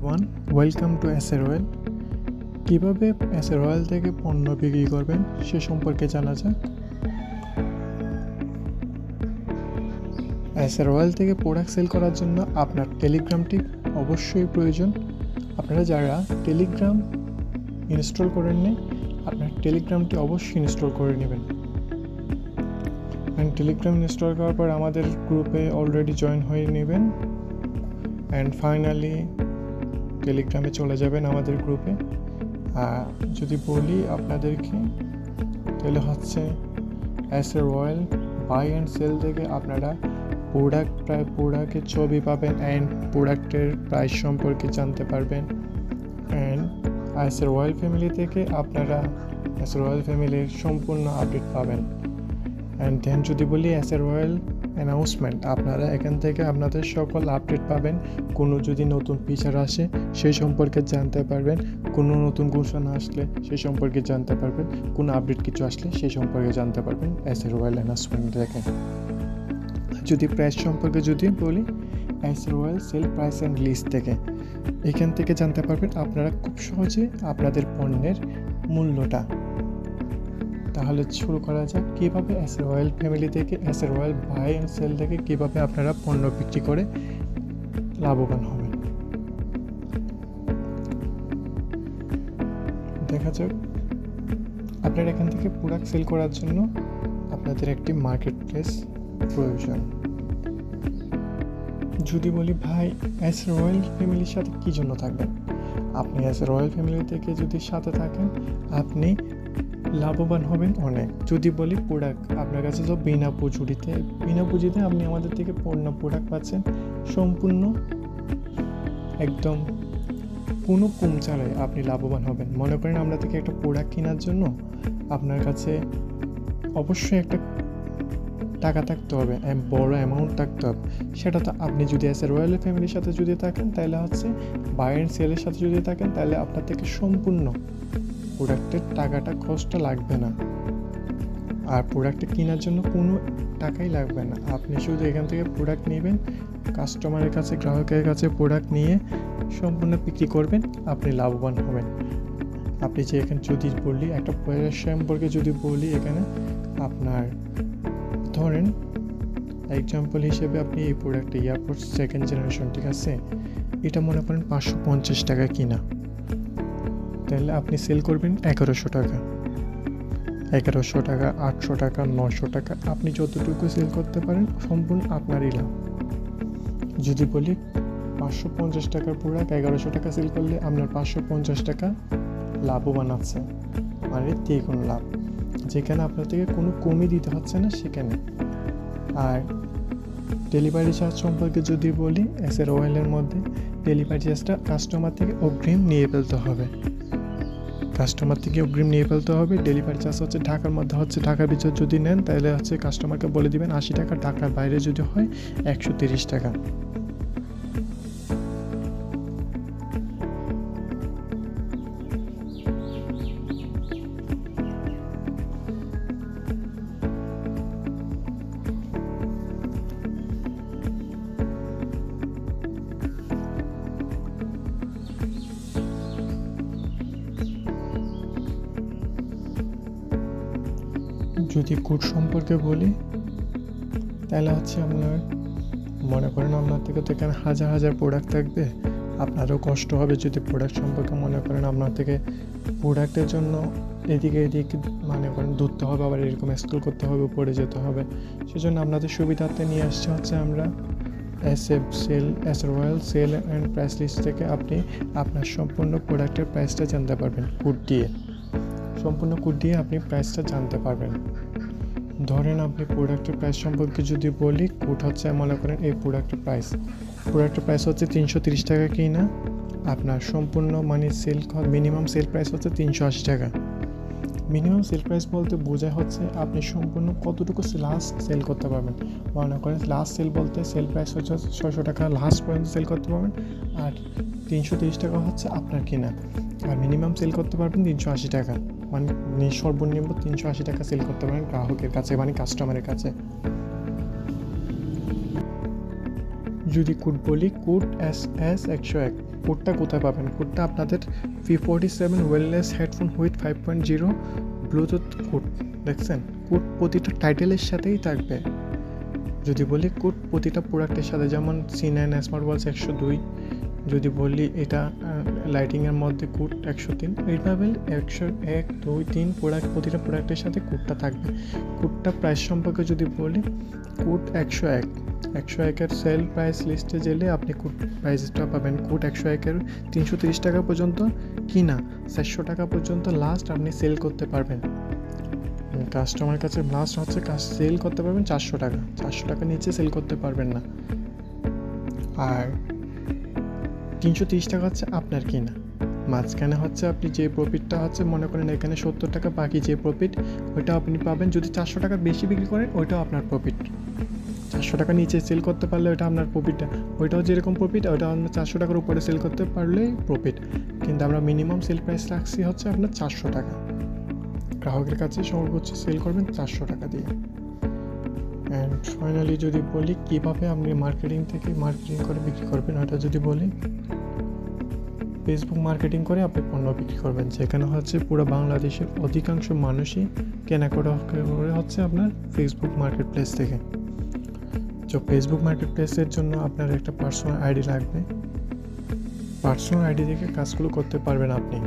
Everyone, welcome to SR oil. কীভাবে SR oil থেকে পণ্য বিক্রি করবেন সে সম্পর্কে জানা যাক। এসএর অয়েল থেকে প্রোডাক্ট সেল করার জন্য আপনার টেলিগ্রামটি অবশ্যই প্রয়োজন। আপনারা যারা টেলিগ্রাম ইনস্টল করেননি, আপনার টেলিগ্রামটি অবশ্যই ইনস্টল করে নেবেন। অ্যান্ড টেলিগ্রাম ইনস্টল করার পর আমাদের গ্রুপে অলরেডি জয়েন হয়ে নেবেন। অ্যান্ড ফাইনালি টেলিগ্রামে চলে যাবেন আমাদের গ্রুপে। যদি বলি আপনাদেরকে, তাহলে হচ্ছে এসএর অয়েল বাই অ্যান্ড সেল থেকে আপনারা প্রোডাক্টের ছবি পাবেন অ্যান্ড প্রোডাক্টের প্রাইস সম্পর্কে জানতে পারবেন। অ্যান্ড এসএর অয়েল ফ্যামিলি থেকে আপনারা এসএর অয়েল ফ্যামিলির সম্পূর্ণ আপডেট পাবেন। অ্যান্ড দেন যদি বলি এসএর অয়েল অ্যানাউন্সমেন্ট, আপনারা এখান থেকে আপনাদের সকল আপডেট পাবেন। কোনো যদি নতুন ফিচার আসে সেই সম্পর্কে জানতে পারবেন, কোনো নতুন ঘোষণা আসলে সেই সম্পর্কে জানতে পারবেন, কোনো আপডেট কিছু আসলে সেই সম্পর্কে জানতে পারবেন এসএর অয়েল অ্যানাউন্সমেন্ট দেখেন। যদি প্রাইস সম্পর্কে যদি বলি, SR oil sale price and list থেকে এখান থেকে জানতে পারবেন আপনারা খুব সহজে আপনাদের পণ্যের মূল্যটা। তাহলে শুরু করা যাক কীভাবে এসএর অয়েল ফ্যামিলি থেকে এসএর অয়েল বাই অ্যান্ড সেল থেকে কীভাবে আপনারা পণ্য বিক্রি করে লাভবান হবেন। দেখা যাক, আপনারা এখান থেকে প্রোডাক্ট সেল করার জন্য আপনাদের একটি মার্কেট প্লেস প্রয়োজন। যদি বলি ভাই এসএর অয়েল ফ্যামিলির সাথে কী জন্য থাকবেন, আপনি এসএর অয়েল ফ্যামিলি থেকে যদি সাথে থাকেন আপনি লাভবান হবেন অনেক। যদি বলি প্রোডাক্ট আপনার কাছে তো বিনা পুঁজিতে আপনি আমাদের থেকে প্রোডাক্ট পাচ্ছেন সম্পূর্ণ একদম কোনো কম ছাড়াই আপনি লাভবান হবেন। মনে করেন আমরা থেকে একটা প্রোডাক্ট কেনার জন্য আপনার কাছে অবশ্যই একটা টাকা থাকতে হবে, বড় অ্যামাউন্ট থাকতে হবে। সেটা তো আপনি যদি এসএর অয়েল ফ্যামিলির সাথে যদি থাকেন তাহলে হচ্ছে বাই অ্যান্ড সেলের সাথে যদি থাকেন তাহলে আপনার থেকে সম্পূর্ণ প্রোডাক্টের টাকাটা কষ্টটা লাগবে না, আর প্রোডাক্টটা কেনার জন্য কোনো টাকাই লাগবে না। আপনি শুধু এখান থেকে প্রোডাক্ট নেবেন, কাস্টমারের কাছে গ্রাহকের কাছে প্রোডাক্ট নিয়ে সম্পূর্ণ বিক্রি করবেন, আপনি লাভবান হবেন। আপনি যে এখানে যদি বলি একটা প্রোডাক্ট সম্পর্কে যদি বলি, এখানে আপনার ধরেন এক্সাম্পল হিসেবে আপনি এই প্রোডাক্টটা এয়ারপোর্ট সেকেন্ড জেনারেশন, ঠিক আছে, এটা মনে করেন 550 টাকা কিনা, তাহলে আপনি সেল করবেন 1100 টাকা, 800 টাকা, 900 টাকা, আপনি যতটুকু সেল করতে পারেন সম্পূর্ণ আপনারই লাভ। যদি বলি 550 টাকার প্রোডাক্ট 1100 টাকা সেল করলে আপনার 550 টাকা লাভবান আছে, মানে দ্বিগুণ লাভ, যেখানে আপনার থেকে কোনো কমই দিতে হচ্ছে না সেখানে। আর ডেলিভারি চার্জ সম্পর্কে যদি বলি, এসএর অয়েলের মধ্যে ডেলিভারি চার্জটা কাস্টমার থেকে অগ্রিম নিয়ে ফেলতে হবে। ডেলিভারি চার্জ হচ্ছে ঢাকার মধ্যে হচ্ছে, ঢাকার ভিতর যদি নেন তাহলে হচ্ছে কাস্টমারকে বলে দিবেন 80 টাকা, ঢাকার বাইরে যদি হয় 130 টাকা। যদি কোড সম্পর্কে বলি তাহলে হচ্ছে আপনার মনে করেন আপনার থেকে তো এখানে হাজার প্রোডাক্ট থাকবে, আপনারও কষ্ট হবে। যদি প্রোডাক্ট সম্পর্কে মনে করেন আপনার থেকে প্রোডাক্টের জন্য এদিকে মনে করেন ধরতে হবে, আবার এরকম স্ক্রল করতে হবে, উপরে যেতে হবে, সেজন্য আপনাদের সুবিধার্থে নিয়ে আসছে হচ্ছে আমরা SR oil sale and price list থেকে আপনি আপনার সম্পূর্ণ প্রোডাক্টের প্রাইসটা জানতে পারবেন। সম্পূর্ণ কোড দিয়ে আপনি প্রাইসটা জানতে পারবেন। ধরেন আপনি প্রোডাক্টের প্রাইস সম্পর্কে যদি বলি, কোড হচ্ছে মনে করেন এই প্রোডাক্টের প্রাইস হচ্ছে 330 টাকা কিনা, আপনার সম্পূর্ণ মানে মিনিমাম সেল প্রাইস হচ্ছে 380 টাকা। মিনিমাম সেল প্রাইস বলতে বোঝায় হচ্ছে আপনি সম্পূর্ণ কতটুকু লাস্ট সেল করতে পারবেন। মনে করেন লাস্ট সেল বলতে সেল প্রাইস হচ্ছে 600 টাকা লাস্ট পর্যন্ত সেল করতে পারবেন, আর 330 টাকা হচ্ছে আপনার কিনা, আর মিনিমাম সেল করতে পারবেন 380 টাকা, মানে সর্বনিম্ন 380 টাকা সেল করতে পারেন গ্রাহকের কাছে, মানে কাস্টমারের কাছে। যদি কোড বলি, কোড SS101, কোডটা কোথায় পাবেন? কোডটা আপনাদের P47 wireless headphone with 5.0 Bluetooth code, দেখছেন? কোড প্রতিটা টাইটেলের সাথেই থাকবে। যদি বলি কোড প্রতিটা প্রোডাক্টের সাথে, যেমন C9 স্মার্ট ওয়াচ 102, যদি বলি এটা লাইটিংয়ের মধ্যে কোড 103, এইভাবে 101, 2, 3 প্রতিটা প্রোডাক্টের সাথে কোডটা থাকবে। কোডটা প্রাইস সম্পর্কে যদি বলি, কোড 101-এর সেল প্রাইস লিস্টে গেলে আপনি কোড প্রাইসটা পাবেন। কোড 101-এর 330 টাকা পর্যন্ত কিনা 400 টাকা পর্যন্ত লাস্ট আপনি সেল করতে পারবেন। কাস্টমার কাছে লাস্ট হচ্ছে সেল করতে পারবেন 400 টাকা, 400 টাকা নিচে সেল করতে পারবেন না। আর 330 টাকা হচ্ছে আপনার কিনা, মাঝখানে হচ্ছে আপনি যে প্রফিটটা হচ্ছে, মনে করেন এখানে 70 টাকা, বাকি যে প্রফিট ওইটা আপনি পাবেন। যদি 400 টাকা বেশি বিক্রি করেন ওইটাও আপনার প্রফিট। 400 টাকা নিচে সেল করতে পারলে ওইটা আপনার প্রফিটটা, ওইটাও যেরকম প্রফিট, ওইটা আমরা 400 টাকার উপরে সেল করতে পারলেই প্রফিট। কিন্তু আমরা মিনিমাম সেল প্রাইস রাখছি হচ্ছে আপনার 400 টাকা। গ্রাহকের কাছে সর্বোচ্চ সেল করবেন 400 টাকা দিয়ে। অ্যান্ড ফাইনালি যদি বলি কীভাবে আপনি মার্কেটিং করে বিক্রি করবেন, ওটা যদি বলি, ফেসবুক মার্কেটিং করে আপনি পণ্য বিক্রি করবেন, যেখানে হচ্ছে পুরো বাংলাদেশের অধিকাংশ মানুষই কেনাকাটা করে হচ্ছে আপনার ফেসবুক মার্কেট প্লেস থেকে। তো ফেসবুক মার্কেট প্লেসের জন্য আপনার একটা পার্সোনাল আইডি লাগবে। পার্সোনাল আইডি থেকে কাজগুলো করতে পারবেন আপনি।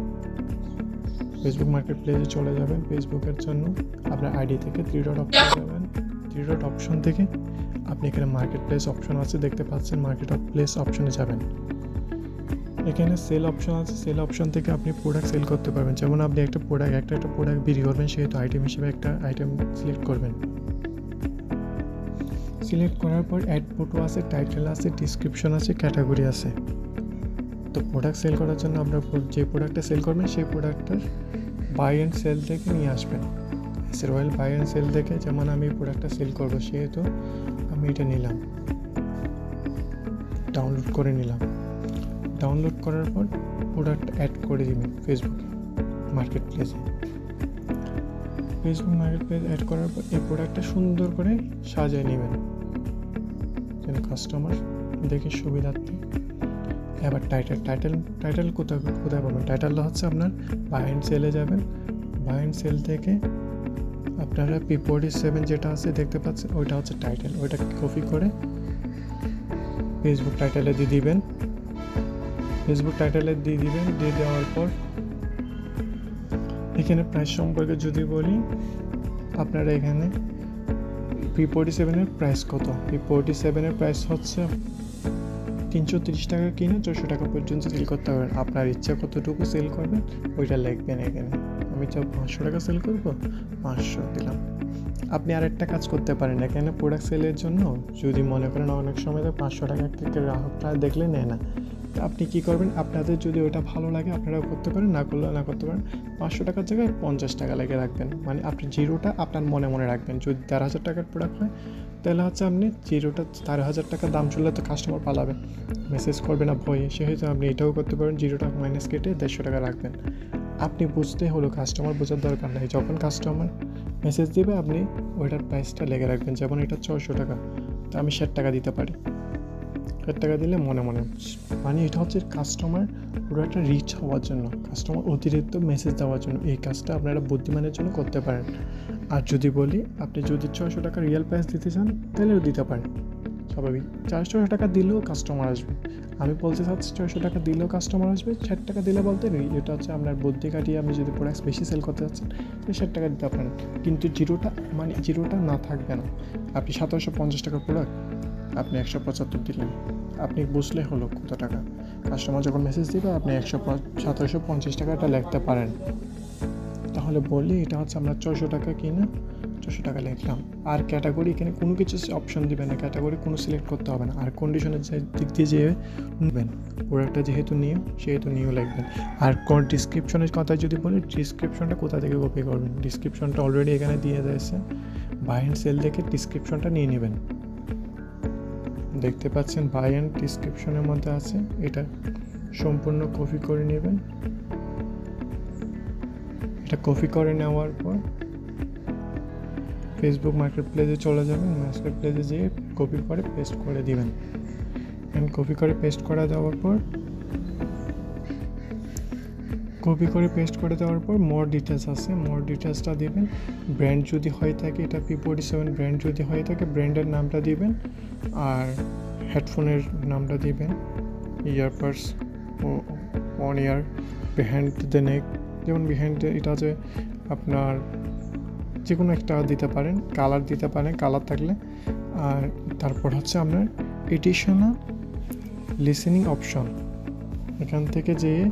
ফেসবুক মার্কেট প্লেসে চলে যাবেন, ফেসবুকের জন্য আপনার আইডি থেকে 3 ডট অপশন যাবেন। 3 ডট অপশন থেকে আপনি এখানে মার্কেট প্লেস অপশন আছে দেখতে পাচ্ছেন, মার্কেট প্লেস অপশনে যাবেন। এখানে সেল অপশন আছে, সেল অপশন থেকে আপনি প্রোডাক্ট সেল করতে পারবেন। যেমন আপনি একটা প্রোডাক্ট বিক্রি করবেন, সেহেতু আইটেম হিসেবে একটা আইটেম সিলেক্ট করবেন। সিলেক্ট করার পর অ্যাড ফটো আছে, টাইটেল আছে, ডিসক্রিপশন আছে, ক্যাটাগরি আছে। তো প্রোডাক্ট সেল করার জন্য আপনার যে প্রোডাক্টটা সেল করবেন সেই প্রোডাক্টটার বাই অ্যান্ড সেল থেকে নিয়ে আসবেন। রয়্যাল বাই অ্যান্ড সেল থেকে, যেমন আমি প্রোডাক্টটা সেল করবো সেহেতু আমি এটা নিলাম, ডাউনলোড করে নিলাম। ডাউনলোড করার পর প্রোডাক্ট অ্যাড করে দিবেন ফেসবুক মার্কেট প্লেসে। ফেসবুক মার্কেট প্লেস অ্যাড করার পর এই প্রোডাক্টটা সুন্দর করে সাজিয়ে নেবেন যেন কাস্টমার দেখে সুবিধার্থে। এবার টাইটেল কোথায় পাবেন? টাইটেলটা হচ্ছে আপনার বাই অ্যান্ড সেলে যাবেন। বাই অ্যান্ড সেল থেকে আপনারা P47 যেটা আছে দেখতে পাচ্ছেন, ওইটা হচ্ছে টাইটেল। ওইটা কপি করে ফেসবুক টাইটেলে দিয়ে দিবেন। দিয়ে দেওয়ার পর এখানে প্রাইস সম্পর্কে যদি বলি, আপনারা এখানে P47-এর প্রাইস কত? P47-এর প্রাইস হচ্ছে 330 টাকা কিনে 400 টাকা পর্যন্ত সেল করতে পারবেন। আপনার ইচ্ছা কতটুকু সেল করবেন ওইটা লিখবেন এখানে। আমি চাই 500 টাকা সেল করব, 500 দিলাম। আপনি আরেকটা কাজ করতে পারেন এখানে, প্রোডাক্ট সেলের জন্য যদি মনে করেন অনেক সময় তো 500 টাকা থেকে গ্রাহকরা দেখলে নেয় না, আপনি কি করবেন, আপনাদের যদি ওটা ভালো লাগে আপনারাও করতে পারেন, না করলে না করতে পারেন। 500 টাকার জায়গায় 50 টাকা লেগে রাখবেন, মানে আপনি জিরোটা আপনার মনে রাখবেন। যদি 13,000 টাকার প্রোডাক্ট হয় তাহলে হচ্ছে আপনি জিরোটা 13,000 টাকা দাম চললে তো কাস্টমার পালাবে, মেসেজ করবে না ভয়ে, সেহেতু আপনি এটাও করতে পারেন, জিরোটা মাইনাস কেটে 150 টাকা রাখবেন। আপনি বুঝতে হলো, কাস্টমার বোঝার দরকার নেই। যখন কাস্টমার মেসেজ দেবে আপনি ওইটার প্রাইসটা লেগে রাখবেন। যেমন এটা 600 টাকা, তো আমি 60 টাকা দিতে পারি। 60 টাকা দিলে মনে মানে এটা হচ্ছে কাস্টমার পুরো একটা রিচ হওয়ার জন্য, কাস্টমার অতিরিক্ত মেসেজ দেওয়ার জন্য এই কাজটা আপনারা বুদ্ধিমানের জন্য করতে পারেন। আর যদি বলি, আপনি যদি 600 টাকা রিয়েল প্রাইস দিতে চান তাহলেও দিতে পারেন, স্বাভাবিক। 400 টাকা দিলেও কাস্টমার আসবে। আমি বলতে চাচ্ছি 600 টাকা দিলেও কাস্টমার আসবে। 60 টাকা দিলে বলতে এটা হচ্ছে আপনার বুদ্ধি কাটিয়ে আপনি যদি প্রোডাক্ট বেশি সেল করতে চাচ্ছেন তাহলে 60 টাকা দিতে পারেন, কিন্তু জিরোটা না থাকবে না। আপনি 1750 টাকার প্রোডাক্ট আপনি 175 দিলেন, আপনি বুঝলে হলো কত টাকা। কাস্টমার যখন মেসেজ দেবে আপনি 1750 টাকাটা লিখতে পারেন। তাহলে বলি এটা হচ্ছে আমরা 600 টাকা কিনা 600 টাকা লিখলাম। আর ক্যাটাগরি এখানে কোনো কিছু অপশন দিবেন না, ক্যাটাগরি কোনো সিলেক্ট করতে হবে না। আর কন্ডিশনের দিক দিয়ে যেয়ে নেবেন, প্রোডাক্টটা যেহেতু নিউ লিখবেন। আর ডিসক্রিপশনের কথা যদি বলি, ডিসক্রিপশনটা কোথা থেকে কপি করবেন? ডিসক্রিপশনটা অলরেডি এখানে দিয়ে দিয়েছে, বাই অ্যান্ড সেল থেকে ডিসক্রিপশনটা নিয়ে নেবেন। দেখতে পাচ্ছেন বাই অ্যান্ড ডিসক্রিপশনের মধ্যে আছে, এটা সম্পূর্ণ কপি করে নেবেন। এটা কপি করে নেওয়ার পর ফেসবুক মার্কেট প্লেসে চলে যাবেন, মার্কেট প্লেসে যেয়ে কপি করে পেস্ট করে দিবেন। কপি করে পেস্ট করে দেওয়ার পর মোর ডিটেলস আছে, মোর ডিটেলসটা দিবেন। ব্র্যান্ড যদি হয়ে থাকে, এটা P47 ব্র্যান্ড যদি হয়ে থাকে ব্র্যান্ডের নামটা দিবেন, আর হেডফোনের নামটা দিবেন, earpods on ear, behind the neck, যেমন বিহাইন্ড এটা যে আপনার যে কোনো একটা দিতে পারেন, কালার দিতে পারেন কালার থাকলে। আর তারপর হচ্ছে আপনার এডিশনাল লিসেনিং অপশন, এখান থেকে যেয়ে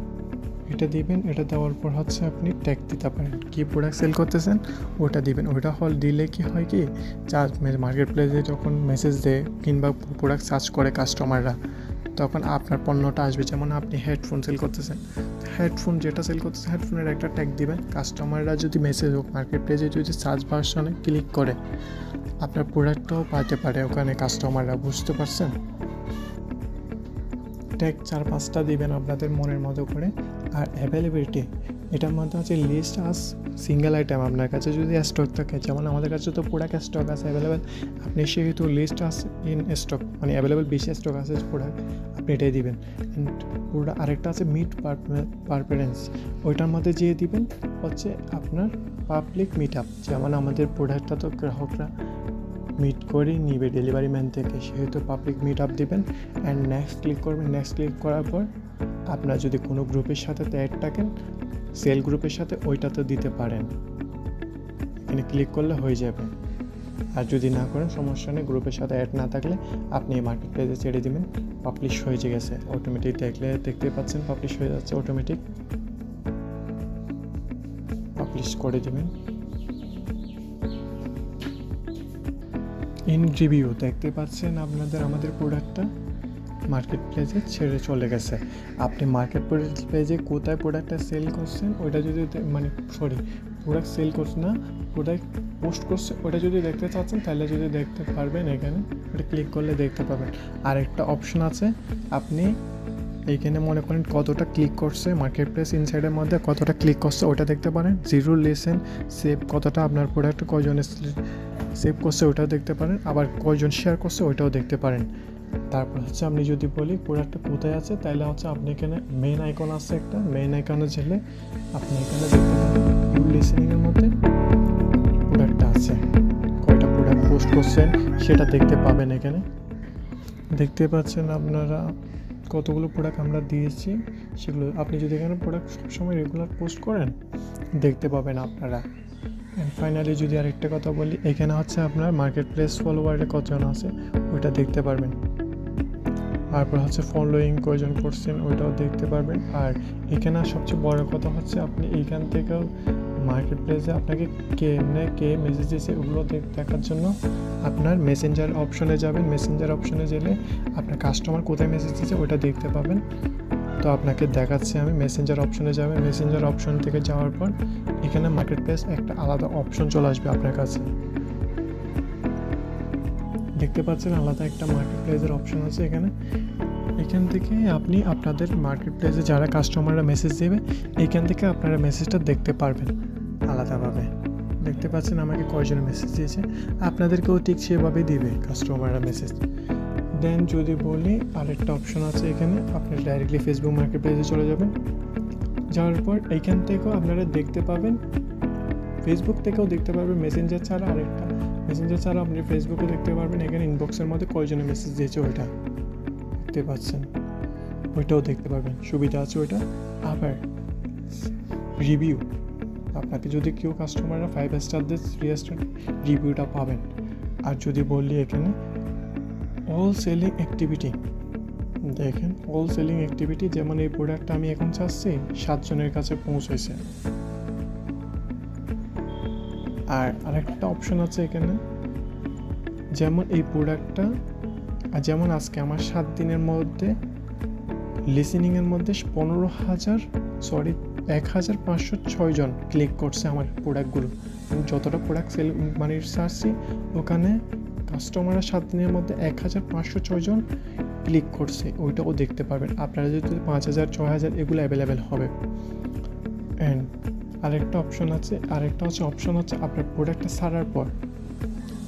এটা দিবেন। এটা দেওয়ার পর হচ্ছে আপনি ট্যাগ দিতে পারেন, কী প্রোডাক্ট সেল করতেছেন ওটা দিবেন। ওইটা দিলে কি হয় কি, মার্কেট প্লেসে যখন মেসেজ দেয় কিংবা প্রোডাক্ট সার্চ করে কাস্টমাররা, তখন আপনার পণ্যটা আসবে। যেমন আপনি হেডফোন সেল করতেছেন, হেডফোন যেটা সেল করতেছেন হেডফোনের একটা ট্যাগ দিবেন। কাস্টমাররা যদি মেসেজ হোক মার্কেট প্লেসে যদি সার্চ ভার্সনে ক্লিক করে আপনার প্রোডাক্টটাও পাইতে পারে ওখানে কাস্টমাররা, বুঝতে পারছেন? ট্যাগ 4-5টা দিবেন আপনাদের মনের মতো করে। আর অ্যাভেলেবিলিটি, এটার মধ্যে হচ্ছে লিস্ট আস সিঙ্গেল আইটেম। আপনার কাছে যদি স্টক থাকে, যেমন আমাদের কাছে তো প্রোডাক্ট স্টক আছে অ্যাভেলেবেল, আপনি সেহেতু লিস্ট আস ইন স্টক, মানে অ্যাভেলেবেল বেশি স্টক আছে প্রোডাক্ট, আপনি এটাই দিবেন। অ্যান্ড আরেকটা আছে মিট পারফরেন্স, ওইটার মধ্যে যেয়ে দিবেন হচ্ছে আপনার পাবলিক মিট আপ। যেমন আমাদের প্রোডাক্টটা তো গ্রাহকরা মিট করে নিবে ডেলিভারি ম্যান থেকে, সেহেতু পাবলিক মিট আপ দিবেন। অ্যান্ড নেক্সট ক্লিক করবেন। নেক্সট ক্লিক করার পর আপনার যদি কোনো গ্রুপের সাথে অ্যাড থাকেন, সেল গ্রুপের সাথে, ওইটাতে দিতে পারেন। এখানে ক্লিক করলে হয়ে যাবে। আর যদি না করেন সমস্যা নেই, গ্রুপের সাথে অ্যাড না থাকলে আপনি মার্কেট প্লেসে ছেড়ে দিবেন, পাবলিশ হয়ে গেছে অটোমেটিক। দেখতে পাচ্ছেন পাবলিশ হয়ে যাচ্ছে অটোমেটিক, পাবলিশ করে দিবেন। ইন রিভিউ দেখতে পাচ্ছেন আমাদের প্রোডাক্টটা মার্কেট প্লেসে ছেড়ে চলে গেছে। আপনি মার্কেট প্লেসে কোথায় প্রোডাক্টটা সেল করছেন ওইটা যদি প্রোডাক্ট সেল করছে না, প্রোডাক্ট পোস্ট করছে, ওটা যদি দেখতে চাচ্ছেন তাহলে যদি দেখতে পারবেন, এখানে ওটা ক্লিক করলে দেখতে পাবেন। আর একটা অপশন আছে, আপনি এইখানে মনে করেন কতটা ক্লিক করছে, মার্কেট প্লেস ইনসাইডের মধ্যে কতটা ক্লিক করছে ওটা দেখতে পারেন। জিরো লিসেন সেভ, কতটা আপনার প্রোডাক্ট কয়জনে সেভ করছে ওটাও দেখতে পারেন, আবার কয়জন শেয়ার করছে ওইটাও দেখতে পারেন। তারপর হচ্ছে আমি যদি বলি প্রোডাক্টটা কোথায় আছে, তাহলে হচ্ছে আপনি এখানে মেইন আইকন আছে একটা, মেইন আইকনে ছেলে আপনি এখানে দেখতে পাবেন ইউর লিসেনিংয়ের মধ্যে প্রোডাক্টটা আছে, কয়টা প্রোডাক্ট পোস্ট করছেন সেটা দেখতে পাবেন। এখানে দেখতে পাচ্ছেন আপনারা কতগুলো প্রোডাক্ট আমরা দিয়েছি, সেগুলো আপনি যদি এখানে প্রোডাক্ট সবসময় রেগুলার পোস্ট করেন দেখতে পাবেন আপনারা। অ্যান্ড ফাইনালি যদি আরেকটা কথা বলি, এখানে হচ্ছে আপনার মার্কেট প্লেস ফলোয়ারে কতজন আছে ওইটা দেখতে পারবেন। তারপর হচ্ছে ফলোয়িং কয়জন করছেন ওইটাও দেখতে পারবেন। আর এখানে সবচেয়ে বড় কথা হচ্ছে আপনি এইখান থেকেও মার্কেট প্লেসে আপনাকে কে মেসেজ দিয়েছে ওগুলো দেখার জন্য আপনার মেসেঞ্জার অপশনে যাবেন। মেসেঞ্জার অপশনে গেলে আপনার কাস্টমার কোথায় মেসেজ দিয়েছে ওইটা দেখতে পাবেন। তো আপনাকে দেখাচ্ছি আমি, মেসেঞ্জার অপশনে যাবেন। মেসেঞ্জার অপশন থেকে যাওয়ার পর এখানে মার্কেট প্লেস একটা আলাদা অপশন চলে আসবে আপনার কাছে, দেখতে পাচ্ছেন আলাদা একটা মার্কেট প্লেসের অপশন আছে এখান থেকে আপনি আপনাদের মার্কেট প্লেসে যারা কাস্টমাররা মেসেজ দেবে এইখান থেকে আপনারা মেসেজটা দেখতে পারবেন আলাদাভাবে। দেখতে পাচ্ছেন আমাকে কয়জন মেসেজ দিয়েছে, আপনাদেরকেও ঠিক সেভাবেই দিবে কাস্টমাররা মেসেজ। দেন যদি বলি আরেকটা অপশন আছে এখানে, আপনি ডাইরেক্টলি ফেসবুক মার্কেট প্লেসে চলে যাবেন। যাওয়ার পর এইখান থেকেও আপনারা দেখতে পাবেন, ফেসবুক থেকেও দেখতে পারবেন মেসেঞ্জার ছাড়া। আরেকটা মেসেঞ্জার ছাড়া আপনি ফেসবুকে দেখতে পারবেন এখানে ইনবক্সের মধ্যে কয়জনে মেসেজ দিয়েছে ওইটা দেখতে পাচ্ছেন, ওইটাও দেখতে পারবেন, সুবিধা আছে ওইটা। আবার রিভিউ, আপনাকে যদি কেউ কাস্টমাররা 5 স্টার দিয়ে 3 স্টার রিভিউটা পাবেন। আর যদি বললি এখানে অল সেলিং অ্যাক্টিভিটি, দেখেন অল সেলিং অ্যাক্টিভিটি, যেমন এই প্রোডাক্টটা আমি এখন চাচ্ছি 7 জনের কাছে পৌঁছেছে। আর আরেকটা অপশন আছে এখানে, যেমন এই প্রোডাক্টটা যেমন আজকে আমার 7 দিনের মধ্যে লিসেনিংয়ের মধ্যে 15,506 জন ক্লিক করছে আমার প্রোডাক্টগুলো। আমি যতটা প্রোডাক্ট সেল মানে সার্চছি ওখানে কাস্টমাররা 7 দিনের মধ্যে 1,506 জন ক্লিক করছে, ওইটাও দেখতে পারবেন। আপনারা যদি 5,000 6,000 এগুলো অ্যাভেলেবেল হবে। অ্যান্ড আরেকটা অপশন আছে, অপশন হচ্ছে আপনার প্রোডাক্টটা ছাড়ার পর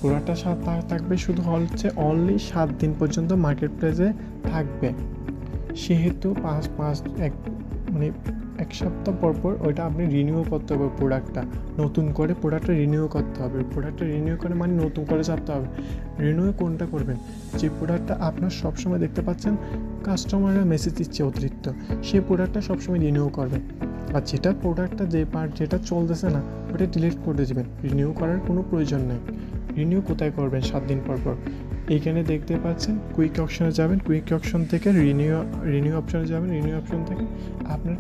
প্রোডাক্টটা থাকবে শুধু হচ্ছে অনলি 7 দিন পর্যন্ত মার্কেট প্লেসে থাকবে। সেহেতু মানে 1 সপ্তাহ পর ওইটা আপনি রিনিউ করতে হবে। নতুন করে প্রোডাক্টটা রিনিউ করতে হবে। প্রোডাক্টটা রিনিউ করে মানে নতুন করে ছাড়তে হবে। রিনিউ কোনটা করবেন? যে প্রোডাক্টটা আপনার সবসময় দেখতে পাচ্ছেন কাস্টমাররা মেসেজ দিচ্ছে অতিরিক্ত, সেই প্রোডাক্টটা সবসময় রিনিউ করবেন। আর যেটা চলতেছে না ওটা ডিলিট করে দেবেন। রিনিউ করার কোনো প্রয়োজন নেই। রিনিউ কোথায় করবেন? 7 দিন পর। এইখানে দেখতে পাচ্ছেন কুইক অপশনে যাবেন, কুইক অপশন থেকে রিনিউ অপশনে যাবেন। রিনিউ অপশন থেকে আপনার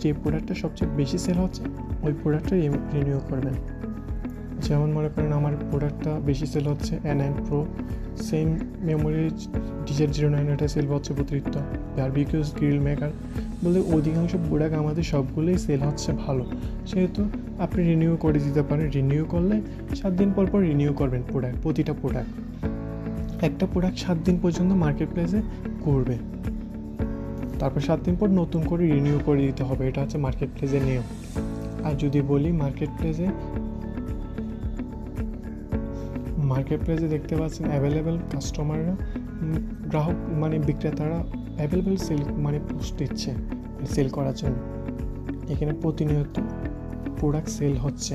যে প্রোডাক্টটা সবচেয়ে বেশি সেল হচ্ছে ওই প্রোডাক্টটা রিনিউ করবেন। যেমন মনে করেন আমার প্রোডাক্টটা বেশি সেল হচ্ছে N9 Pro, same memory DZ09, এটা সেল হচ্ছে অতিরিক্ত। বারবিকিউস গ্রিল মেকার বলে অধিকাংশ প্রোডাক্ট আমাদের সবগুলোই সেল হচ্ছে ভালো, সেহেতু আপনি রিনিউ করে দিতে পারেন। রিনিউ করলে 7 দিন পর রিনিউ করবেন প্রতিটা প্রোডাক্ট। একটা প্রোডাক্ট 7 দিন পর্যন্ত মার্কেট প্লেসে ঘুরবে, তারপর 7 দিন পর নতুন করে রিনিউ করে দিতে হবে। এটা হচ্ছে মার্কেট প্লেসের নিয়ম। আর যদি বলি মার্কেট প্লেসে দেখতে পাচ্ছেন অ্যাভেলেবেল কাস্টমাররা, গ্রাহক মানে বিক্রেতারা অ্যাভেলেবেল পোস্ট দিচ্ছে সেল করার জন্য। এখানে প্রতিনিয়ত প্রোডাক্ট সেল হচ্ছে।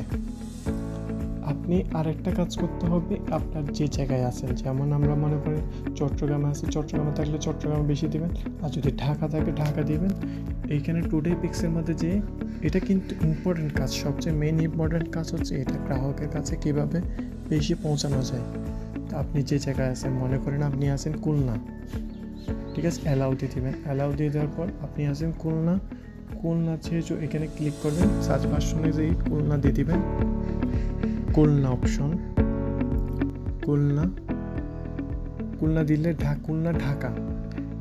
আপনি আরেকটা কাজ করতে হবে, আপনার যে জায়গায় আছেন, যেমন আমরা মনে করেন চট্টগ্রামে আছি, চট্টগ্রামে থাকলে চট্টগ্রামে বেশি দিবেন। আর যদি ঢাকা থাকে ঢাকা দিবেন। এইখানে টুডে পিক্সের মধ্যে যে এটা কিন্তু ইম্পর্টেন্ট কাজ, সবচেয়ে মেইন ইম্পর্টেন্ট কাজ হচ্ছে এটা, গ্রাহকের কাছে কীভাবে বেশি পৌঁছানো যায়। তা আপনি যে জায়গায় আছেন, মনে করেন আপনি আছেন খুলনা, ঠিক আছে, অ্যালাউ দিয়ে দেবেন। অ্যালাউ দিয়ে দেওয়ার পর আপনি আছেন খুলনা যেহেতু এখানে ক্লিক করবেন, সার্চ ভার্সনে যেই খুলনা দিয়ে দিবেন, খুলনা অপশন, খুলনা দিলে খুলনা ঢাকা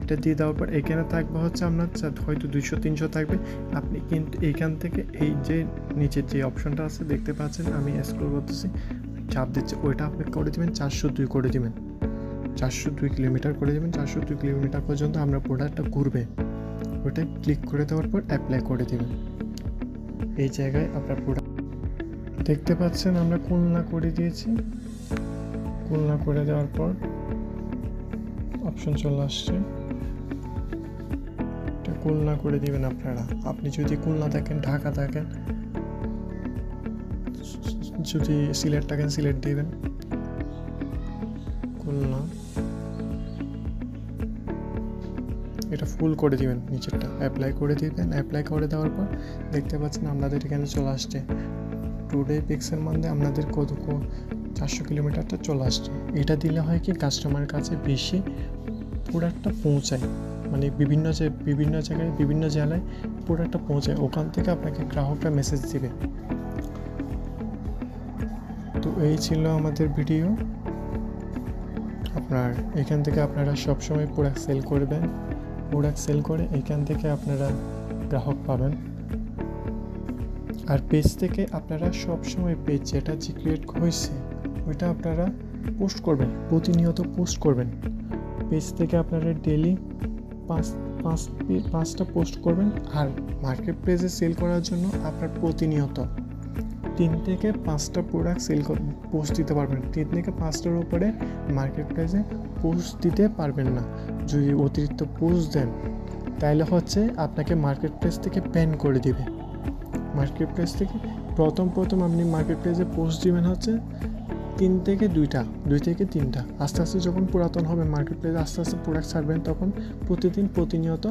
এটা দিয়ে দেওয়ার পর এখানে থাকবে হচ্ছে আপনার হয়তো 200-300 থাকবে। আপনি কিন্তু এইখান থেকে এই যে নিচের যে অপশনটা আছে দেখতে পাচ্ছেন, আমি স্ক্রল করতেছি, চাপ দিচ্ছে, ওইটা আপনি করে দেবেন 402 করে দেবেন, 402 কিলোমিটার করে দেবেন। 402 কিলোমিটার পর্যন্ত আপনার প্রোডাক্টটা ঘুরবে। ওইটা ক্লিক করে দেওয়ার পর অ্যাপ্লাই করে দেবেন। এই জায়গায় আপনার প্রোডাক্ট দেখতে পাচ্ছেন আমরা খুলনা করে দিয়েছি। খুলনা করে দেওয়ার পর অপশন চলে আসছে, এটা খুলনা করে দিবেন আপনারা। আপনি যদি খুলনা থাকেন, ঢাকা থাকেন, যদি সিলেট থাকেন সিলেট দিবেন, খুলনা এটা ফুল করে দিবেন, নিচেরটা অ্যাপ্লাই করে দিবেন। অ্যাপ্লাই করে দেওয়ার পর দেখতে পাচ্ছেন আপনাদের এখানে চলে আসছে টুডে পিক্সের মধ্যে আপনাদের কত 400 কিলোমিটারটা চলে আসছে। এটা দিলে হয় কি কাস্টমারের কাছে বেশি প্রোডাক্টটা পৌঁছায়, মানে বিভিন্ন জায়গায় বিভিন্ন জেলায় প্রোডাক্টটা পৌঁছায়, ওখান থেকে আপনাকে গ্রাহকরা মেসেজ দিবে। তো এই ছিল আমাদের ভিডিও। এখান থেকে আপনারা সবসময় প্রোডাক্ট সেল করবেন। প্রোডাক্ট সেল করে এখান থেকে আপনারা গ্রাহক পাবেন। আর পেজ থেকে আপনারা সবসময় পেজ যেটা ক্রিয়েট হয়েছে ওইটা আপনারা পোস্ট করবেন, প্রতিনিয়ত পোস্ট করবেন। পেজ থেকে আপনারা ডেলি 5টা পোস্ট করবেন। আর মার্কেট প্লেসে সেল করার জন্য আপনার প্রতিনিয়ত 3 থেকে 5টা প্রোডাক্ট পোস্ট দিতে পারবেন। 3 থেকে 5টার উপরে মার্কেট প্লেসে পোস্ট দিতে পারবেন না। যদি অতিরিক্ত পোস্ট দেন তাহলে হচ্ছে আপনাকে মার্কেট প্লেস থেকে ব্যান করে দিবে। মার্কেট প্লেস থেকে প্রথম আপনি মার্কেট প্লেসে পোস্ট দিবেন হচ্ছে 2 থেকে 3টা। আস্তে আস্তে যখন পুরাতন হবে মার্কেট প্লেসে, আস্তে আস্তে প্রোডাক্ট ছাড়বেন, তখন প্রতিনিয়ত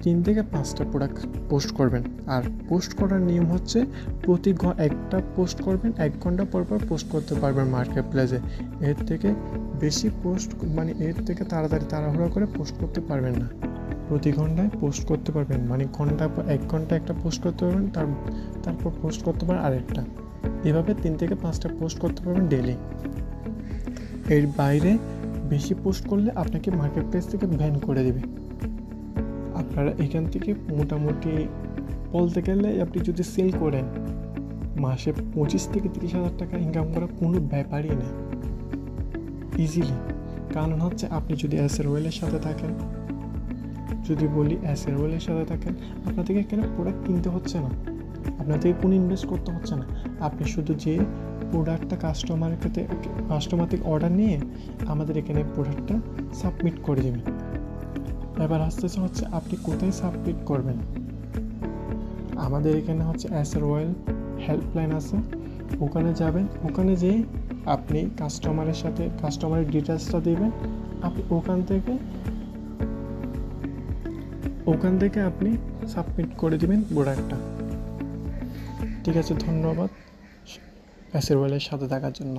3 থেকে 5টা প্রোডাক্ট পোস্ট করবেন। আর পোস্ট করার নিয়ম হচ্ছে প্রতি একটা পোস্ট করবেন, 1 ঘন্টা পর পোস্ট করতে পারবেন মার্কেট প্লেসে। এর থেকে বেশি পোস্ট এর থেকে তাড়াহুড়া করে পোস্ট করতে পারবেন না। প্রতি ঘন্টায় পোস্ট করতে পারবেন, 1 ঘন্টা একটা পোস্ট করতে পারবেন, তারপর পোস্ট করতে পারেন আরেকটা। এভাবে 3 থেকে 5টা পোস্ট করতে পারবেন ডেলি। এর বাইরে বেশি পোস্ট করলে আপনাকে মার্কেট প্লেস থেকে ব্যান করে দেবে। আপনারা এখান থেকে মোটামুটি বলতে গেলে আপনি যদি সেল করেন মাসে 25 থেকে 30 হাজার টাকা ইনকাম করা কোনো ব্যাপারই না, ইজিলি। কারণ হচ্ছে আপনি যদি এসআর ওয়েলের সাথে থাকেন, আপনাদেরকে এখানে প্রোডাক্ট কিনতে হচ্ছে না, আপনাদেরকে কোনো ইনভেস্ট করতে হচ্ছে না। আপনি শুধু যে প্রোডাক্টটা কাস্টমার থেকে অর্ডার নিয়ে আমাদের এখানে প্রোডাক্টটা সাবমিট করে দেবেন। এবার আসতেছে হচ্ছে আপনি কোথায় সাবমিট করবেন। আমাদের এখানে হচ্ছে এসআর ওয়েল হেল্পলাইন আছে, ওখানে যাবেন। ওখানে যেয়ে আপনি কাস্টমারের ডিটেলসটা দেবেন। আপনি ওখান থেকে আপনি সাবমিট করে দিবেন প্রোডাক্টটা। ঠিক আছে, ধন্যবাদ এসআর ওয়েলের সাথে থাকার জন্য।